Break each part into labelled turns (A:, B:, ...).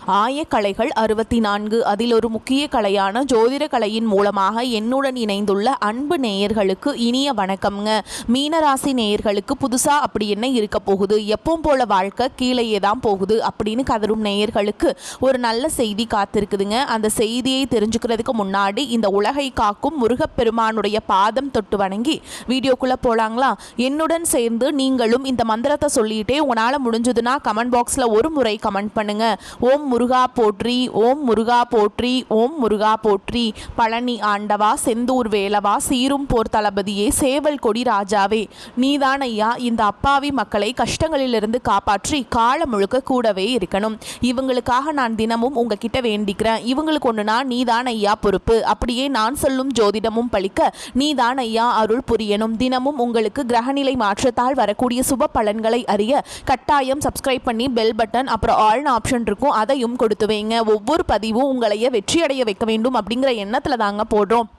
A: ஆயக்கலைகள் 64 அதில் ஒரு முக்கிய கலையான ஜோதிட கலையின் மூலமாக என்னுடன் இணைந்துள்ள அன்பு நேயர்களுக்கு இனிய வணக்கம்ங்க. மீனராசி நேயர்களுக்கு புதுசா அப்படி என்ன இருக்க போகுது, எப்பவும் போல வாழ்க்கை கீழேயே தான் போகுது அப்படின்னு கதரும் நேயர்களுக்கு ஒரு நல்ல செய்தி காத்திருக்குதுங்க. அந்த செய்தியை தெரிஞ்சுக்கிறதுக்கு முன்னாடி இந்த உலகை காக்கும் முருகப்பெருமானுடைய பாதம் தொட்டு வணங்கி வீடியோக்குள்ள போலாங்களா? என்னுடன் சேர்ந்து நீங்களும் இந்த மந்திரத்தை சொல்லிட்டே உங்களால் முடிஞ்சதுன்னா கமெண்ட் பாக்ஸில் ஒரு முறை கமெண்ட் பண்ணுங்க. ஓம் முருகா போற்றி, ஓம் முருகா போற்றி, ஓம் முருகா போற்றி. பழனி ஆண்டவா, செந்தூர் வேலவா, சீரும் போர் தளபதியே, சேவல் கொடி ராஜாவே, நீதான் ஐயா இந்த அப்பாவி மக்களை கஷ்டங்களிலிருந்து காப்பாற்றி காலம் முழுக்க கூடவே இருக்கணும். இவங்களுக்காக நான் தினமும் உங்ககிட்ட வேண்டிக்கிறேன். இவங்களுக்கு ஒண்ணுனா நீதான் ஐயா பொறுப்பு. அப்படியே நான் சொல்லும் ஜோதிடமும் பழிக்க நீதான் ஐயா அருள் புரியணும். தினமும் உங்களுக்கு கிரகநிலை மாற்றத்தால் வரக்கூடிய சுப பலன்களை அறிய கட்டாயம் சப்ஸ்கிரைப் பண்ணி பெல் பட்டன் அப்புறம் ஆல்னு ஆப்ஷன் இருக்கும், அதையும் கொடுத்து வைங்க. ஒவ்வொரு பதிவும் உங்களைய வெற்றியடைய வைக்க வேண்டும் அப்படிங்கிற எண்ணத்துல தாங்க போடுறோம்.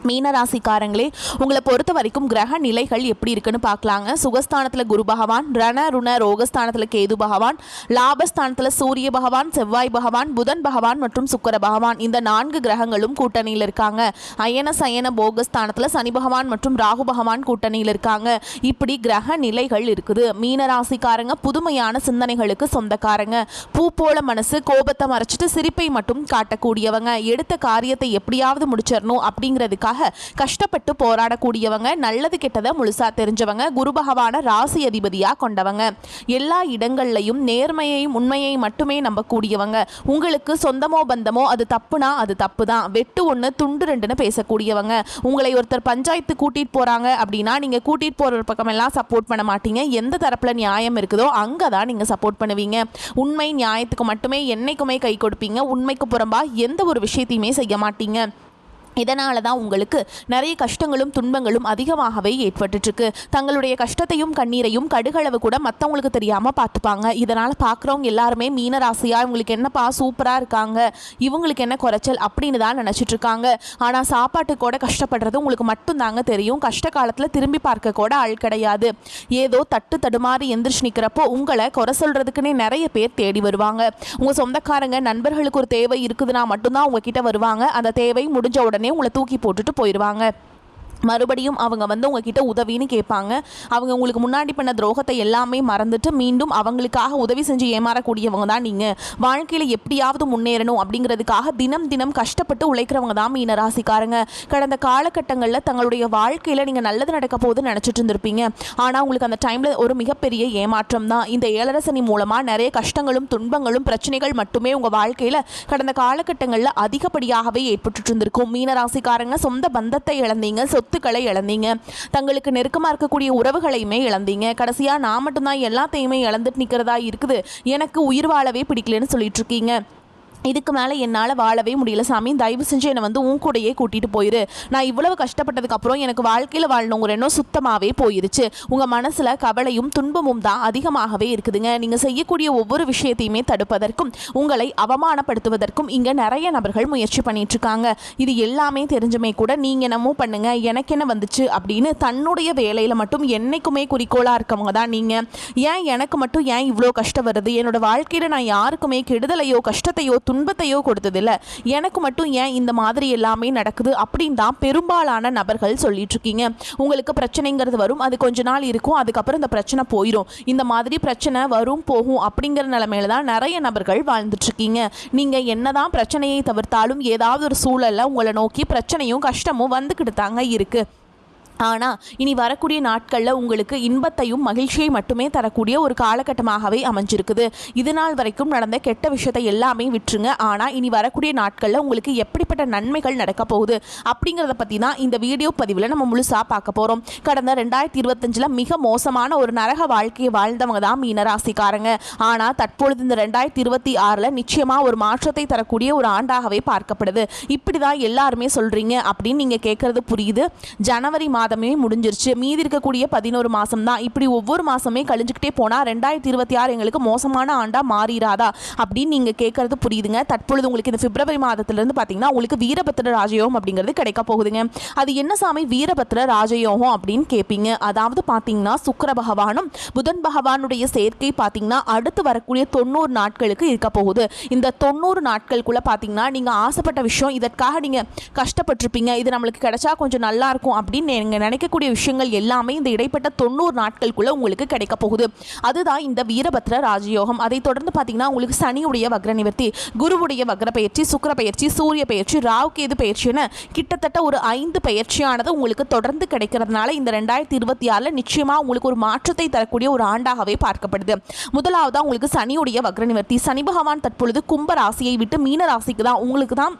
A: மீனராசிக்காரங்களே, உங்களை பொறுத்த வரைக்கும் கிரக நிலைகள் எப்படி இருக்குன்னு பார்க்கலாங்க. சுகஸ்தானத்தில் குரு பகவான், ரண ருண ரோகஸ்தானத்தில் கேது பகவான், லாபஸ்தானத்தில் சூரிய பகவான், செவ்வாய் பகவான், புதன் பகவான் மற்றும் சுக்கர பகவான், இந்த 4 கிரகங்களும் கூட்டணியில் இருக்காங்க. அயன சயன போகஸ்தானத்தில் சனி பகவான் மற்றும் ராகு பகவான் கூட்டணியில் இருக்காங்க. இப்படி கிரக நிலைகள் இருக்குது. மீனராசிக்காரங்க புதுமையான சிந்தனைகளுக்கு சொந்தக்காரங்க. பூ போல மனசு, கோபத்தை மறைச்சிட்டு சிரிப்பை மட்டும் காட்டக்கூடியவங்க. எடுத்த காரியத்தை எப்படியாவது முடிச்சிடணும் அப்படிங்கிறதுக்காக கஷ்டப்பட்டு போராடக்கூடியவங்க. நல்லது கெட்டதை முழுசா தெரிஞ்சவங்க. குரு பகவான ராசி அதிபதியா கொண்டவங்க. எல்லா இடங்கள்லையும் நேர்மையையும் உண்மையை மட்டுமே நம்பக்கூடியவங்க. உங்களுக்கு சொந்தமோ பந்தமோ அது தப்புனா அது தப்பு தான், வெட்டு ஒன்று துண்டு ரெண்டுன்னு பேசக்கூடியவங்க. உங்களை ஒருத்தர் பஞ்சாயத்து கூட்டிட்டு போறாங்க அப்படின்னா நீங்க கூட்டிட்டு போற பக்கம் எல்லாம் சப்போர்ட் பண்ண மாட்டீங்க. எந்த தரப்புல நியாயம் இருக்குதோ அங்கதான் நீங்க சப்போர்ட் பண்ணுவீங்க. உண்மை நியாயத்துக்கு மட்டுமே என்னைக்குமே கை கொடுப்பீங்க. உண்மைக்கு புறம்பா எந்த ஒரு விஷயத்தையுமே செய்ய மாட்டீங்க. இதனால தான் உங்களுக்கு நிறைய கஷ்டங்களும் துன்பங்களும் அதிகமாகவே ஏற்பட்டுருக்கு. தங்களுடைய கஷ்டத்தையும் கண்ணீரையும் கடுகளவு கூட மற்றவங்களுக்கு தெரியாமல் பார்த்துப்பாங்க. இதனால் பார்க்குறவங்க எல்லாருமே மீனராசியா இவங்களுக்கு என்னப்பா சூப்பராக இருக்காங்க, இவங்களுக்கு என்ன குறைச்சல் அப்படின்னு தான் நினச்சிட்டு இருக்காங்க. ஆனால் சாப்பாட்டு கூட கஷ்டப்படுறது உங்களுக்கு மட்டும்தாங்க தெரியும். கஷ்ட காலத்தில் திரும்பி பார்க்க கூட ஆள் கிடையாது. ஏதோ தட்டு தடுமாறி எந்திரிச்சு நிற்கிறப்போ உங்களை குறை சொல்கிறதுக்குன்னே நிறைய பேர் தேடி வருவாங்க. உங்கள் சொந்தக்காரங்க நண்பர்களுக்கு ஒரு தேவை இருக்குதுன்னா மட்டும்தான் உங்ககிட்ட வருவாங்க. அந்த தேவை முடிஞ்ச உடனே உங்களை தூக்கி போட்டுட்டு போயிடுவாங்க. மறுபடியும் அவங்க உங்ககிட்ட உதவின்னு கேட்பாங்க. அவங்க உங்களுக்கு முன்னாடி பண்ண துரோகத்தை எல்லாமே மறந்துட்டு மீண்டும் அவங்களுக்காக உதவி செஞ்சு ஏமாறக்கூடியவங்க தான் நீங்கள். வாழ்க்கையில் எப்படியாவது முன்னேறணும் அப்படிங்கிறதுக்காக தினம் தினம் கஷ்டப்பட்டு உழைக்கிறவங்க தான் மீனராசிக்காரங்க. கடந்த காலகட்டங்களில் தங்களுடைய வாழ்க்கையில் நீங்கள் நல்லது நடக்க போகுதுன்னு நினச்சிட்டு இருந்திருப்பீங்க. ஆனால் உங்களுக்கு அந்த டைமில் ஒரு மிகப்பெரிய ஏமாற்றம் தான். இந்த ஏழரசனி மூலமாக நிறைய கஷ்டங்களும் துன்பங்களும் பிரச்சனைகள் மட்டுமே உங்கள் வாழ்க்கையில் கடந்த காலகட்டங்களில் அதிகப்படியாகவே ஏற்பட்டு இருந்திருக்கும். மீனராசிக்காரங்க சொந்த பந்தத்தை இழந்தீங்க, சொத்துக்களை இழந்தீங்க, தங்களுக்கு நெருக்கமாக இருக்கக்கூடிய உறவுகளையுமே இழந்தீங்க. கடைசியா நான் மட்டும்தான் எல்லாத்தையுமே இழந்துட்டு நிற்கிறதா இருக்குது, எனக்கு உயிர் வாழவே பிடிக்கலன்னு சொல்லிட்டு இருக்கீங்க. இதுக்கு மேலே என்னால் வாழவே முடியல சாமி, தயவு செஞ்சு என்னை உன் கூடையே கூட்டிகிட்டு போயிரு. நான் இவ்வளவு கஷ்டப்பட்டதுக்கப்புறம் எனக்கு வாழ்க்கையில் வாழணுங்கிற எண்ணம் சுத்தமாகவே போயிருச்சு. உங்கள் மனசில் கவலையும் துன்பமும் தான் அதிகமாகவே இருக்குதுங்க. நீங்கள் செய்யக்கூடிய ஒவ்வொரு விஷயத்தையுமே தடுப்பதற்கும் உங்களை அவமானப்படுத்துவதற்கும் இங்கே நிறைய நபர்கள் முயற்சி பண்ணிகிட்ருக்காங்க. இது எல்லாமே தெரிஞ்சுமே கூட நீங்கள் என்னமோ பண்ணுங்க, எனக்கு என்ன வந்துச்சு அப்படின்னு தன்னுடைய வேலையில் மட்டும் என்னைக்குமே குறிக்கோளாக இருக்கவங்க தான் நீங்கள். ஏன் எனக்கு மட்டும் ஏன் இவ்வளோ கஷ்டம் வருது, என்னோடய வாழ்க்கையில் நான் யாருக்குமே கெடுதலையோ கஷ்டத்தையோ துன்பத்தையோ கொடுத்ததில்ல, எனக்கு மட்டும் ஏன் இந்த மாதிரி எல்லாமே நடக்குது அப்படின்னு தான் பெரும்பாலான நபர்கள் சொல்லிட்டு இருக்கீங்க. உங்களுக்கு பிரச்சனைங்கிறது வரும், அது கொஞ்ச நாள் இருக்கும், அதுக்கப்புறம் இந்த பிரச்சனை போயிடும். இந்த மாதிரி பிரச்சனை வரும் போகும் அப்படிங்கிற நிலைமையில தான் நிறைய நபர்கள் வாழ்ந்துட்டு இருக்கீங்க. நீங்க என்னதான் பிரச்சனையை தவிர்த்தாலும் ஏதாவது ஒரு சூழல்ல உங்களை நோக்கி பிரச்சனையும் கஷ்டமும் வந்துக்கிட்டு தாங்க இருக்கு. ஆனால் இனி வரக்கூடிய நாட்களில் உங்களுக்கு இன்பத்தையும் மகிழ்ச்சியை மட்டுமே தரக்கூடிய ஒரு காலகட்டமாகவே அமைஞ்சிருக்குது. இது நாள் வரைக்கும் நடந்த கெட்ட விஷயத்தை எல்லாமே விட்டுருங்க. ஆனால் இனி வரக்கூடிய நாட்களில் உங்களுக்கு எப்படிப்பட்ட நன்மைகள் நடக்க போகுது அப்படிங்கிறத பற்றி தான் இந்த வீடியோ பதிவில் நம்ம முழுசாக பார்க்க போகிறோம். கடந்த 2025 மிக மோசமான ஒரு நரக வாழ்க்கையை வாழ்ந்தவங்க தான் மீனராசிக்காரங்க. ஆனால் தற்பொழுது இந்த 2026 நிச்சயமாக ஒரு மாற்றத்தை தரக்கூடிய ஒரு ஆண்டாகவே பார்க்கப்படுது. இப்படி தான் எல்லாருமே சொல்கிறீங்க அப்படின்னு நீங்கள் கேட்குறது புரியுது. ஜனவரி மாதம் மாதமே முடிஞ்சிருச்சு, மீதி இருக்கக்கூடிய 11 மாதம் தான். இப்படி ஒவ்வொரு மாதமே கழிஞ்சுக்கிட்டே போனால் 2026 எங்களுக்கு மோசமான ஆண்டாக மாறிடாதா அப்படின்னு நீங்கள் கேட்குறது புரியுதுங்க. தற்பொழுது உங்களுக்கு இந்த பிப்ரவரி மாதத்துலேருந்து பார்த்தீங்கன்னா உங்களுக்கு வீரபத்திர ராஜயோகம் அப்படிங்கிறது கிடைக்க போகுதுங்க. அது என்ன சாமி வீரபத்திர ராஜயோகம் அப்படின்னு கேட்பீங்க. அதாவது பார்த்தீங்கன்னா சுக்கிர பகவானும் புதன் பகவானுடைய சேர்க்கை பார்த்தீங்கன்னா அடுத்து வரக்கூடிய 90 நாட்களுக்கு இருக்க போகுது. இந்த 90 நாட்களுக்குள்ளே பார்த்தீங்கன்னா நீங்கள் ஆசைப்பட்ட விஷயம், இதற்காக நீங்கள் கஷ்டப்பட்டிருப்பீங்க, இது நம்மளுக்கு கிடைச்சா கொஞ்சம் நல்லா இருக்கும் அப்படின்னு நீங்கள் நினைக்கக்கூடிய விஷயங்கள் எல்லாமே இந்த இடைப்பட்ட 90 நாட்களுக்குள்ள உங்களுக்கு கிடைக்க போகுது. அதுதான் இந்த வீரபத்ர ராஜயோகம். அதை தொடர்ந்து பார்த்தீங்கன்னா உங்களுக்கு சனியுடைய வக்ர நிவர்த்தி, குருவுடைய வக்ர பயிற்சி, சுக்கிர பயிற்சி, சூரிய பயிற்சி, ராகு கேது பயிற்சி என கிட்டத்தட்ட ஒரு 5 பயிற்சியானது உங்களுக்கு தொடர்ந்து கிடைக்கிறதுனால இந்த 2026 நிச்சயமா உங்களுக்கு ஒரு மாற்றத்தை தரக்கூடிய ஒரு ஆண்டாகவே பார்க்கப்படுது. முதலாவதா உங்களுக்கு சனியுடைய வக்ர நிவர்த்தி. சனி பகவான் தற்பொழுது கும்ப ராசியை விட்டு மீன ராசிக்கு தான் உங்களுக்கு தான்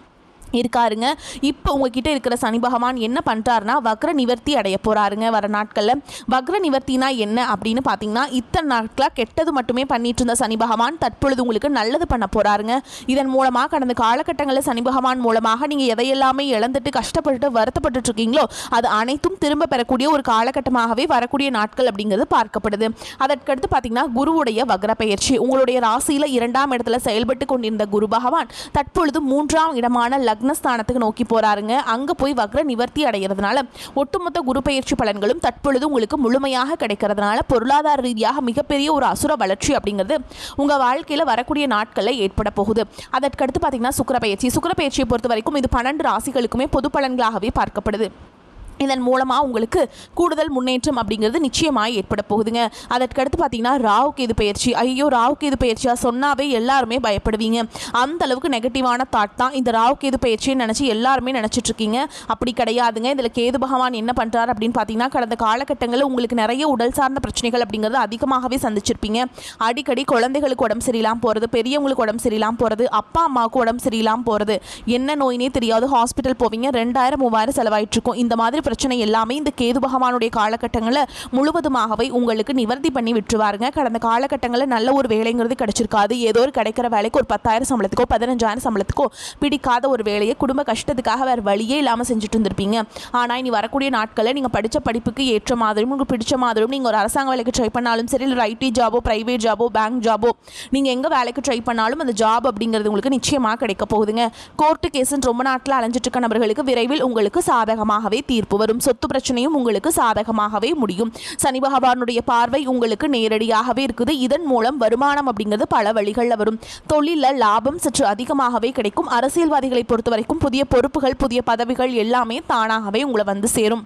A: இருக்காருங்க. இப்போ உங்ககிட்ட இருக்கிற சனி பகவான் என்ன பண்ணுறாருனா வக்ர நிவர்த்தி அடைய போகிறாருங்க வர நாட்களில். வக்ர நிவர்த்தினா என்ன அப்படின்னு பார்த்தீங்கன்னா இத்தனை நாட்களாக கெட்டது மட்டுமே பண்ணிட்டு இருந்த சனி பகவான் தற்பொழுது உங்களுக்கு நல்லது பண்ண போகிறாருங்க. இதன் மூலமாக கடந்த காலகட்டங்களில் சனி பகவான் மூலமாக நீங்கள் எதையெல்லாமே இழந்துட்டு கஷ்டப்பட்டு வருத்தப்பட்டு இருக்கீங்களோ அது அனைத்தும் திரும்ப பெறக்கூடிய ஒரு காலகட்டமாகவே வரக்கூடிய நாட்கள் அப்படிங்கிறது பார்க்கப்படுது. அதற்கடுத்து பார்த்தீங்கன்னா குருவுடைய வக்ர பயிற்சி. உங்களுடைய ராசியில் 2ஆம் இடத்துல செயல்பட்டு கொண்டிருந்த குரு பகவான் தற்பொழுது 3ஆம் இடமான லக்னஸ்தானத்துக்கு நோக்கி போறாருங்க. அங்க போய் வக்ர நிவர்த்தி அடைகிறதுனால ஒட்டுமொத்த குரு பயிற்சி பலன்களும் தற்பொழுது உங்களுக்கு முழுமையாக கிடைக்கிறதுனால பொருளாதார ரீதியாக மிகப்பெரிய ஒரு அசுர வளர்ச்சி அப்படிங்கிறது உங்க வாழ்க்கையில வரக்கூடிய நாட்களில் ஏற்பட போகுது. அதற்கடுத்து பார்த்தீங்கன்னா சுக்கிர பயிற்சி. சுக்கிர பயிற்சியை பொறுத்த வரைக்கும் இது 12 ராசிகளுக்குமே பொது பலன்களாகவே பார்க்கப்படுது. இதன் மூலமாக உங்களுக்கு கூடுதல் முன்னேற்றம் அப்படிங்கிறது நிச்சயமாக ஏற்பட போகுதுங்க. அதற்கடுத்து பார்த்தீங்கன்னா ராகு கேது பயிற்சி. ஐயோ ராகு கேது பயிற்சியாக சொன்னாவே எல்லாருமே பயப்படுவீங்க. அந்த அளவுக்கு நெகட்டிவான தாட் தான் இந்த ராகு கேது பயிற்சியை நினச்சி எல்லாருமே நினச்சிட்ருக்கீங்க. அப்படி கிடையாதுங்க. இதில் கேது பகவான் என்ன பண்ணுறாரு அப்படின்னு பார்த்தீங்கன்னா கடந்த காலகட்டங்களில் உங்களுக்கு நிறைய உடல் சார்ந்த பிரச்சனைகள் அப்படிங்கிறது அதிகமாகவே சந்திச்சிருப்பீங்க. அடிக்கடி குழந்தைகளுக்கு உடம்பு சரியில்லாமல் போகிறது, பெரியவங்களுக்கு உடம்பு சரியில்லாமல் போகிறது, அப்பா அம்மாவுக்கு உடம்பு சரியில்லாமல் போகிறது, என்ன நோயினே தெரியாது ஹாஸ்பிட்டல் போவீங்க, 2000-3000 செலவாயிட்டிருக்கும். இந்த மாதிரி பிரச்சனை எல்லாமே இந்த கேது பகவானுடைய காலகட்டங்களில் முழுவதுமாகவே உங்களுக்கு நிவர்த்தி பண்ணி விட்டுருவாருங்க. கடந்த காலகட்டங்களில் நல்ல ஒரு வேலைங்கிறது கிடைச்சிருக்காது. ஏதோ ஒரு கிடைக்கிற வேலைக்கு ஒரு 10,000 சம்பளத்துக்கோ 15,000 சம்பளத்துக்கோ பிடிக்காத ஒரு வேலையை குடும்ப கஷ்டத்துக்காக வேறு வழியே இல்லாமல் செஞ்சுட்டு இருந்திருப்பீங்க. ஆனால் இனி வரக்கூடிய நாட்களில் நீங்கள் படித்த படிப்புக்கு ஏற்ற மாதிரியும் உங்களுக்கு பிடிச்ச மாதிரியும் நீங்கள் ஒரு அரசாங்க வேலைக்கு ட்ரை பண்ணாலும் சரி, இல்லை ஐடி ஜாபோ, பிரைவேட் ஜாபோ, பேங்க் ஜாபோ, நீங்கள் எங்கே வேலைக்கு ட்ரை பண்ணாலும் அந்த ஜாப் அப்படிங்கிறது உங்களுக்கு நிச்சயமாக கிடைக்க போகுதுங்க. கோர்ட்டு கேஸுன்னு ரொம்ப நாட்டில் அலைஞ்சிட்டு இருக்க நபர்களுக்கு விரைவில் உங்களுக்கு சாதகமாகவே தீர்ப்பு வரும். சொத்து பிரச்சனையும் உங்களுக்கு சாதகமாகவே முடியும். சனி பகவானுடைய பார்வை உங்களுக்கு நேரடியாகவே இருக்குது. இதன் மூலம் வருமானம் அப்படிங்கிறது பல வழிகளில் வரும். தொழிலில் லாபம் சற்று அதிகமாகவே கிடைக்கும். அரசியல்வாதிகளை பொறுத்த வரைக்கும் புதிய பொறுப்புகள், புதிய பதவிகள் எல்லாமே தானாகவே உங்களை வந்து சேரும்.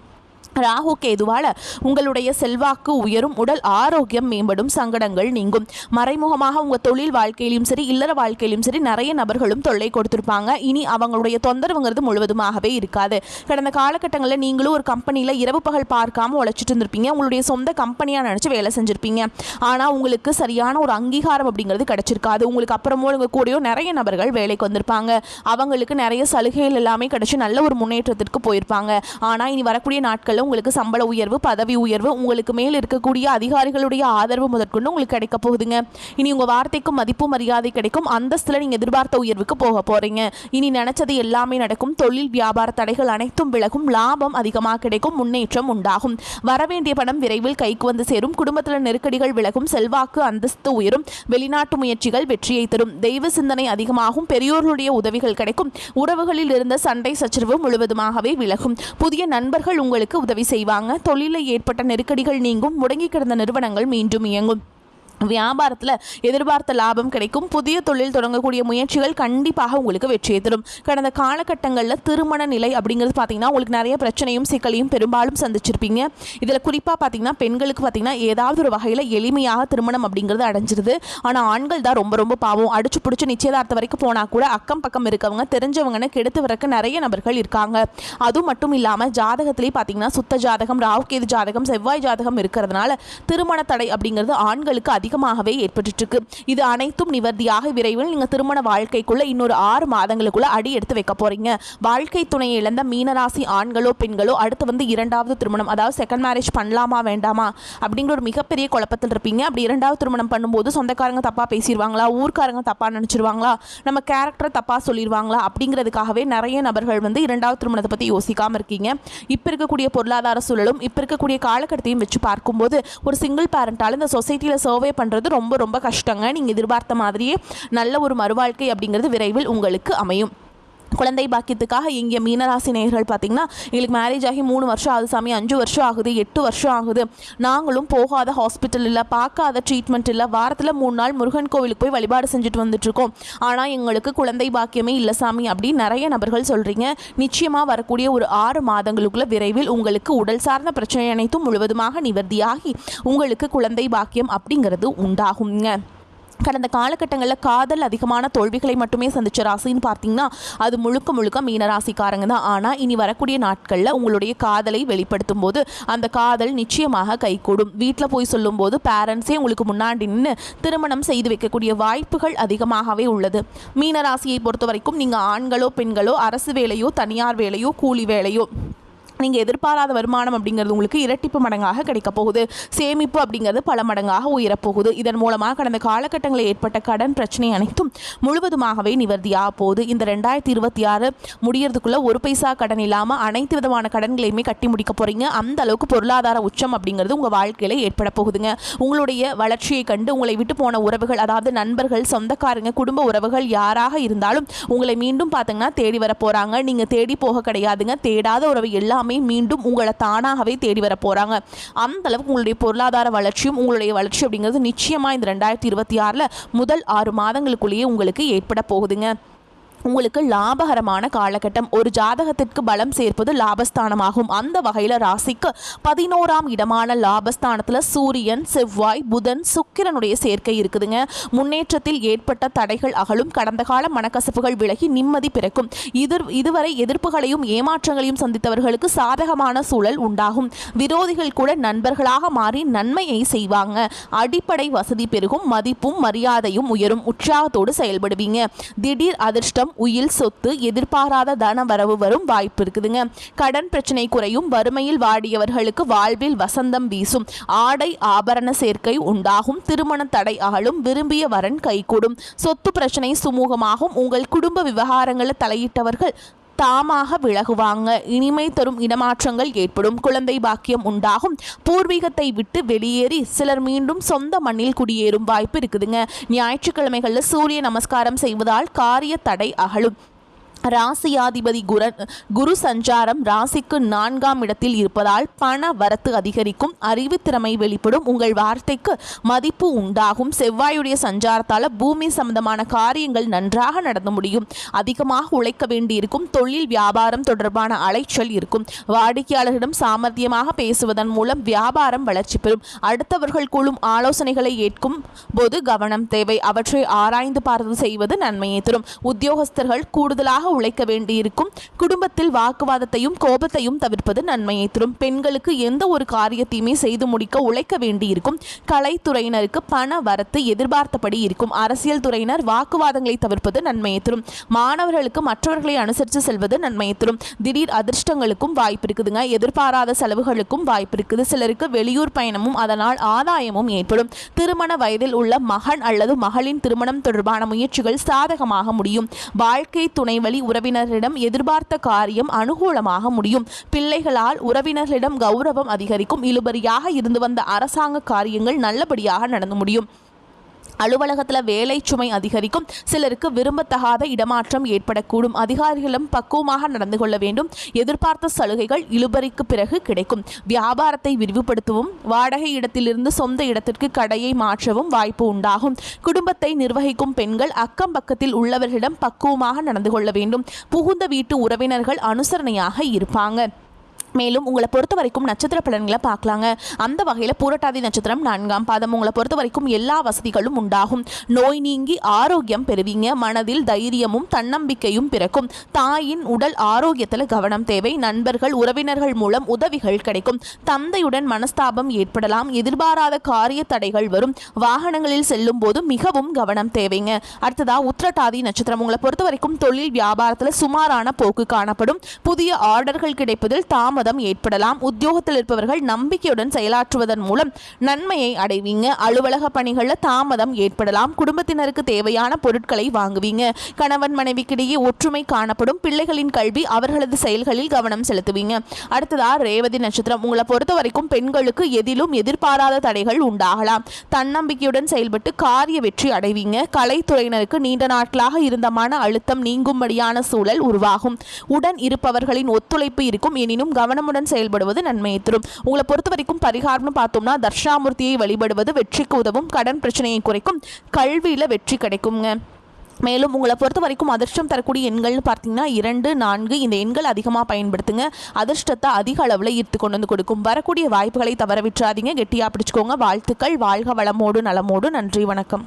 A: ராகு கேதுவால உங்களுடைய செல்வாக்கு உயரும், உடல் ஆரோக்கியம் மேம்படும், சங்கடங்கள் நீங்கும். மறைமுகமாக உங்கள் தொழில் வாழ்க்கையிலும் சரி, இல்லற வாழ்க்கையிலும் சரி நிறைய நபர்களும் தொல்லை கொடுத்துருப்பாங்க. இனி அவங்களுடைய தொந்தரவுங்கிறது முழுவதுமாகவே இருக்காது. கடந்த காலகட்டங்களில் நீங்களும் ஒரு கம்பெனியில் இரவு பகல் பார்க்காம உழைச்சிட்டு இருந்திருப்பீங்க. உங்களுடைய சொந்த கம்பெனியாக நினச்சி வேலை செஞ்சுருப்பீங்க. ஆனால் உங்களுக்கு சரியான ஒரு அங்கீகாரம் அப்படிங்கிறது கிடைச்சிருக்காது. உங்களுக்கு அப்புறமோ உங்கள் கூடயோ நிறைய நபர்கள் வேலைக்கு வந்திருப்பாங்க. அவங்களுக்கு நிறைய சலுகைகள் எல்லாமே கிடைச்சி நல்ல ஒரு முன்னேற்றத்திற்கு போயிருப்பாங்க. ஆனால் இனி வரக்கூடிய நாட்களில் உங்களுக்கு சம்பள உயர்வு, பதவி உயர்வு, உங்களுக்கு மேல் இருக்கக்கூடிய அதிகாரிகளுடைய ஆதரவு முதற்கொண்டு உங்களுக்கு கிடைக்க போகுதுங்க. இனி உங்கள் வார்த்தைக்கும் மதிப்பு மரியாதை கிடைக்கும். அந்தஸ்தில் நீங்கள் எதிர்பார்த்த உயர்வுக்கு போக போகிறீங்க. இனி நினைச்சது எல்லாமே நடக்கும். தொழில் வியாபார தடைகள் அனைத்தும் விலகும். லாபம் அதிகமாக கிடைக்கும். முன்னேற்றம் உண்டாகும். வரவேண்டிய பணம் விரைவில் கைக்கு வந்து சேரும். குடும்பத்தில் நெருக்கடிகள் விலகும். செல்வாக்கு அந்தஸ்து உயரும். வெளிநாட்டு முயற்சிகள் வெற்றியை தரும். தெய்வ சிந்தனை அதிகமாகும். பெரியோர்களுடைய உதவிகள் கிடைக்கும். உறவுகளில் இருந்த சண்டை சச்சரவு முழுவதுமாகவே விலகும். புதிய நண்பர்கள் உங்களுக்கு உதவி செய்வாங்க. தொழிலில் ஏற்பட்ட நெருக்கடிகள் நீங்கும். முடங்கி கிடந்த நிறுவனங்கள் மீண்டும் இயங்கும். வியாபாரத்தில் எதிர்பார்த்த லாபம் கிடைக்கும். புதிய தொழில் தொடங்கக்கூடிய முயற்சிகள் கண்டிப்பாக உங்களுக்கு வெற்றியை தரும். கடந்த காலகட்டங்களில் திருமண நிலை அப்படிங்கிறது பார்த்தீங்கன்னா உங்களுக்கு நிறைய பிரச்சனையும் சிக்கலையும் பெரும்பாலும் சந்திச்சிருப்பீங்க. இதில் குறிப்பாக பார்த்தீங்கன்னா பெண்களுக்கு பார்த்தீங்கன்னா ஏதாவது ஒரு வகையில் எளிமையாக திருமணம் அப்படிங்கிறது அடைஞ்சிருது. ஆனால் ஆண்கள் தான் ரொம்ப ரொம்ப பாவம். அடிச்சு பிடிச்சி நிச்சயதார்த்த வரைக்கும் போனால் கூட அக்கம் பக்கம் இருக்கவங்க தெரிஞ்சவங்கன்னு கெடுத்து வரக்க நிறைய நபர்கள் இருக்காங்க. அதுவும் மட்டும் இல்லாமல் ஜாதகத்திலே பார்த்தீங்கன்னா சுத்த ஜாதகம், ராகு கேது ஜாதகம், செவ்வாய் ஜாதகம் இருக்கிறதுனால திருமண தடை அப்படிங்கிறது ஆண்களுக்கு அதிகமாகவே ஏற்பட்டு இருக்கு. இது அனைத்தும் நிவர்த்தியாக விரைவில் நீங்க திருமண வாழ்க்கைக்குள்ள இன்னொரு 6 மாதங்களுக்குள்ள அடி எடுத்து வைக்க போறீங்க. வாழ்க்கை துணையை இழந்த மீனராசி ஆண்களோ பெண்களோ அடுத்து இரண்டாவது திருமணம், அதாவது செகண்ட் மேரேஜ் பண்ணலாமா வேண்டாமா அப்படிங்கிற ஒரு மிகப்பெரிய குழப்பத்தில் இருப்பீங்க. அப்படி இரண்டாவது திருமணம் பண்ணும்போது சொந்தக்காரங்க தப்பா பேசிடுவாங்களா, ஊர்க்காரங்க தப்பா நினைச்சிருவாங்களா, நம்ம கேரக்டர் தப்பா சொல்லிடுவாங்களா அப்படிங்கிறதுக்காகவே நிறைய நபர்கள் இரண்டாவது திருமணத்தை பத்தி யோசிக்காம இருக்கீங்க. இப்ப இருக்கக்கூடிய பொருளாதார சூழலும் இப்ப இருக்கக்கூடிய காலகட்டத்தையும் வச்சு பார்க்கும்போது ஒரு சிங்கிள் பேரண்டால இந்த சொசைட்டியில் சர்வே பண்றது ரொம்ப ரொம்ப கஷ்டங்க. நீங்க எதிர்பார்த்த மாதிரியே நல்ல ஒரு மறுவாழ்க்கை அப்படிங்கிறது விரைவில் உங்களுக்கு அமையும். குழந்தை பாக்கியத்துக்காக இங்கே மீனராசி நேயர்கள் பார்த்தீங்கன்னா, எங்களுக்கு மேரேஜ் ஆகி 3 வருஷம் ஆகுது சாமி, 5 வருஷம் ஆகுது, 8 வருஷம் ஆகுது, நாங்களும் போகாத ஹாஸ்பிட்டல் இல்லை, பார்க்காத ட்ரீட்மெண்ட் இல்லை, வாரத்தில் 3 நாள் முருகன் கோவிலுக்கு போய் வழிபாடு செஞ்சுட்டு வந்துட்டுருக்கோம், ஆனால் எங்களுக்கு குழந்தை பாக்கியமே இல்லை சாமி அப்படின்னு நிறைய நபர்கள் சொல்கிறீங்க. நிச்சயமாக வரக்கூடிய ஒரு 6 மாதங்களுக்குள்ள விரைவில் உங்களுக்கு உடல் சார்ந்த பிரச்சனை அனைத்தும் முழுவதுமாக நிவர்த்தியாகி உங்களுக்கு குழந்தை பாக்கியம் அப்படிங்கிறது உண்டாகுங்க. கடந்த காலகட்டங்களில் காதல் அதிகமான தோல்விகளை மட்டுமே சந்திச்ச ராசின்னு பார்த்தீங்கன்னா அது முழுக்க முழுக்க மீனராசிக்காரங்க தான். ஆனால் இனி வரக்கூடிய நாட்களில் உங்களுடைய காதலை வெளிப்படுத்தும் போது அந்த காதல் நிச்சயமாக கைகூடும். வீட்டில் போய் சொல்லும்போது பேரண்ட்ஸே உங்களுக்கு முன்னாடி நின்று திருமணம் செய்து வைக்கக்கூடிய வாய்ப்புகள் அதிகமாகவே உள்ளது. மீனராசியை பொறுத்த வரைக்கும் நீங்கள் ஆண்களோ பெண்களோ அரசு வேலையோ தனியார் வேலையோ கூலி வேலையோ நீங்கள் எதிர்பாராத வருமானம் அப்படிங்கிறது உங்களுக்கு இரட்டிப்பு மடங்காக கிடைக்க போகுது. சேமிப்பு அப்படிங்கிறது பல மடங்காக உயரப்போகுது. இதன் மூலமாக கடந்த காலகட்டங்களில் ஏற்பட்ட கடன் பிரச்சனை அனைத்தும் முழுவதுமாகவே நிவர்த்தியாக போகுது. இந்த 2026 முடியறதுக்குள்ள ஒரு பைசா கடன் இல்லாமல் அனைத்து விதமான கடன்களையுமே கட்டி முடிக்க போறீங்க. அந்த அளவுக்கு பொருளாதார உச்சம் அப்படிங்கிறது உங்கள் வாழ்க்கையில் ஏற்பட போகுதுங்க. உங்களுடைய வளர்ச்சியை கண்டு உங்களை விட்டு போன உறவுகள், அதாவது நண்பர்கள், சொந்தக்காரங்க, குடும்ப உறவுகள் யாராக இருந்தாலும் உங்களை மீண்டும் பார்த்தீங்கன்னா தேடி வர போறாங்க. நீங்கள் தேடி போக கிடையாதுங்க. தேடாத உறவு எல்லாம் மீண்டும் உங்களை தானாகவே தேடி வர போறாங்க. அந்த அளவுக்கு உங்களுடைய பொருளாதார வளர்ச்சியும் உங்களுடைய வளர்ச்சி அப்படிங்கிறது நிச்சயமா இந்த 2026 முதல் 6 மாதங்களுக்குள்ளேயே உங்களுக்கு ஏற்பட போகுதுங்க. உங்களுக்கு லாபகரமான காலகட்டம். ஒரு ஜாதகத்திற்கு பலம் சேர்ப்பது லாபஸ்தானமாகும். அந்த வகையில் ராசிக்கு 11ஆம் இடமான லாபஸ்தானத்தில் சூரியன், செவ்வாய், புதன், சுக்கிரனுடைய சேர்க்கை இருக்குதுங்க. முன்னேற்றத்தில் ஏற்பட்ட தடைகள் அகலும். கடந்த கால மனக்கசப்புகள் விலகி நிம்மதி பிறக்கும். இதுவரை எதிர்ப்புகளையும் ஏமாற்றங்களையும் சந்தித்தவர்களுக்கு சாதகமான சூழல் உண்டாகும். விரோதிகள் கூட நண்பர்களாக மாறி நன்மையை செய்வாங்க. அடிப்படை வசதி பெருகும். மதிப்பும் மரியாதையும் உயரும். உற்சாகத்தோடு செயல்படுவீங்க. திடீர் அதிர்ஷ்டம், உயில், சொத்து, எதிர்பாராத தன வரவு வரும் வாய்ப்பு இருக்குதுங்க. கடன் பிரச்சனை குறையும். வறுமையில் வாடியவர்களுக்கு வாழ்வில் வசந்தம் வீசும். ஆடை ஆபரண சேர்க்கை உண்டாகும். திருமண தடை அகலும். விரும்பிய வரன் கைகூடும். சொத்து பிரச்சனை சுமூகமாகும். உங்கள் குடும்ப விவகாரங்களில் தலையிட்டவர்கள் தாமாக விலகுவாங்க. இனிமை தரும் இடமாற்றங்கள் ஏற்படும். குழந்தை பாக்கியம் உண்டாகும். பூர்வீகத்தை விட்டு வெளியேறி சிலர் மீண்டும் சொந்த மண்ணில் குடியேறும் வாய்ப்பு இருக்குதுங்க. ஞாயிற்றுக்கிழமைகளில் சூரிய நமஸ்காரம் செய்வதால் காரிய தடை அகலும். ராசியாதிபதி குரு சஞ்சாரம் ராசிக்கு 4ஆம் இடத்தில் இருப்பதால் பண வரத்து அதிகரிக்கும். அறிவு திறமை வெளிப்படும். உங்கள் வார்த்தைக்கு மதிப்பு உண்டாகும். செவ்வாயுடைய சஞ்சாரத்தால் பூமி சம்பந்தமான காரியங்கள் நன்றாக நடந்து முடியும். அதிகமாக உழைக்க வேண்டியிருக்கும். தொழில் வியாபாரம் தொடர்பான அலைச்சல் இருக்கும். வாடிக்கையாளர்களிடம் சாமர்த்தியமாக பேசுவதன் மூலம் வியாபாரம் வளர்ச்சி பெறும். அடுத்தவர்கள் கூறும் ஆலோசனைகளை ஏற்கும் போது கவனம் தேவை. அவற்றை ஆராய்ந்து பார்த்து செய்வது நன்மையை தரும். உத்தியோகஸ்தர்கள் கூடுதலாக உழைக்க வேண்டியிருக்கும். குடும்பத்தில் வாக்குவாதத்தையும் கோபத்தையும் தவிர்ப்பது நன்மையை தரும். பெண்களுக்கு எந்த ஒரு காரியத்தையுமே செய்து முடிக்க உழைக்க வேண்டியிருக்கும். கலைத்துறையினருக்கு பண வரத்து எதிர்பார்த்தபடி இருக்கும். அரசியல் துறையினர் வாக்குவாதங்களை தவிர்ப்பது நன்மையை தரும். மாணவர்களுக்கு மற்றவர்களை அனுசரித்து செல்வது நன்மையை தரும். திடீர் அதிர்ஷ்டங்களுக்கும் வாய்ப்பு இருக்குதுங்க. எதிர்பாராத செலவுகளுக்கும் வாய்ப்பு இருக்குது. சிலருக்கு வெளியூர் பயணமும் அதனால் ஆதாயமும் ஏற்படும். திருமண வயதில் உள்ள மகன் அல்லது மகளின் திருமணம் தொடர்பான முயற்சிகள் சாதகமாக முடியும். வாழ்க்கை துணை வழி உறவினர்களிடம் எதிர்பார்த்த காரியம் அனுகூலமாக முடியும். பிள்ளைகளால் உறவினர்களிடம் கௌரவம் அதிகரிக்கும். இழுபறியாக இருந்து வந்த அரசாங்க காரியங்கள் நல்லபடியாக நடந்து முடியும். அலுவலகத்தில் வேலை சுமை அதிகரிக்கும். சிலருக்கு விரும்பத்தகாத இடமாற்றம் ஏற்படக்கூடும். அதிகாரிகளும் பக்குவமாக நடந்து கொள்ள வேண்டும். எதிர்பார்த்த சலுகைகள் இழுபறிக்கு பிறகு கிடைக்கும். வியாபாரத்தை விரிவுபடுத்தவும் வாடகை இடத்திலிருந்து சொந்த இடத்திற்கு கடையை மாற்றவும் வாய்ப்பு உண்டாகும். குடும்பத்தை நிர்வகிக்கும் பெண்கள் அக்கம் பக்கத்தில் உள்ளவர்களிடம் பக்குவமாக நடந்து கொள்ள வேண்டும். புகுந்த வீட்டு உறவினர்கள் அனுசரணையாக இருப்பாங்க. மேலும் உங்களை பொறுத்த வரைக்கும் நட்சத்திர பலன்களை பார்க்கலாங்க. அந்த வகையில் பூரட்டாதி நட்சத்திரம் 4ஆம் பாதம். உங்களை பொறுத்த வரைக்கும் எல்லா வசதிகளும் உண்டாகும். நோய் நீங்கி ஆரோக்கியம் பெறுவீங்க. மனதில் தைரியமும் தன்னம்பிக்கையும் பிறக்கும். தாயின் உடல் ஆரோக்கியத்தில் கவனம் தேவை. நண்பர்கள் உறவினர்கள் மூலம் உதவிகள் கிடைக்கும். தந்தையுடன் மனஸ்தாபம் ஏற்படலாம். எதிர்பாராத காரிய தடைகள் வரும். வாகனங்களில் செல்லும் போது மிகவும் கவனம் தேவைங்க. அடுத்ததா உத்திரட்டாதி நட்சத்திரம். உங்களை பொறுத்த வரைக்கும் தொழில் வியாபாரத்தில் சுமாரான போக்கு காணப்படும். புதிய ஆர்டர்கள் கிடைப்பதில் தாமதம் ஏற்படலாம். உத்தியோகத்தில் இருப்பவர்கள் நம்பிக்கையுடன் செயலாற்றுவதன் மூலம் நன்மையை அடைவீங்க. அலுவலக பணிகளில் தாமதம் ஏற்படலாம். குடும்பத்தினருக்கு தேவையான பொருட்களை வாங்குவீங்க. கணவன் மனைவிக்கிடையே ஒற்றுமை காணப்படும். பிள்ளைகளின் கல்வி அவர்களது செயல்களில் கவனம் செலுத்துவீங்க. அடுத்ததா ரேவதி நட்சத்திரம். உங்களை பொறுத்த வரைக்கும் பெண்களுக்கு எதிலும் எதிர்பாராத தடைகள் உண்டாகலாம். தன்னம்பிக்கையுடன் செயல்பட்டு காரிய வெற்றி அடைவீங்க. கலைத்துறையினருக்கு நீண்ட நாட்களாக இருந்த மன அழுத்தம் நீங்கும்படியான சூழல் உருவாகும். உடன் இருப்பவர்களின் ஒத்துழைப்பு இருக்கும். எனினும் கவனமுடன் செயல்படுவது நன்மையை தரும். உங்களை பொறுத்த வரைக்கும் பரிகாரம்னு பார்த்தோம்னா தர்ஷாமூர்த்தியை வழிபடுவது வெற்றிக்கு உதவும். கடன் பிரச்சனையை குறைக்கும். கல்வியில் வெற்றி கிடைக்குங்க. மேலும் உங்களை பொறுத்த வரைக்கும் அதிர்ஷ்டம் தரக்கூடிய எண்கள்னு பார்த்தீங்கன்னா 2, 4 இந்த எண்கள் அதிகமாக பயன்படுத்துங்க. அதிர்ஷ்டத்தை அதிக அளவில் ஈர்த்து கொண்டு வந்து கொடுக்கும். வரக்கூடிய வாய்ப்புகளை தவற விட்டுறாதீங்க. கெட்டியாக பிடிச்சிக்கோங்க. வாழ்த்துக்கள். வாழ்க வளமோடு நலமோடு. நன்றி, வணக்கம்.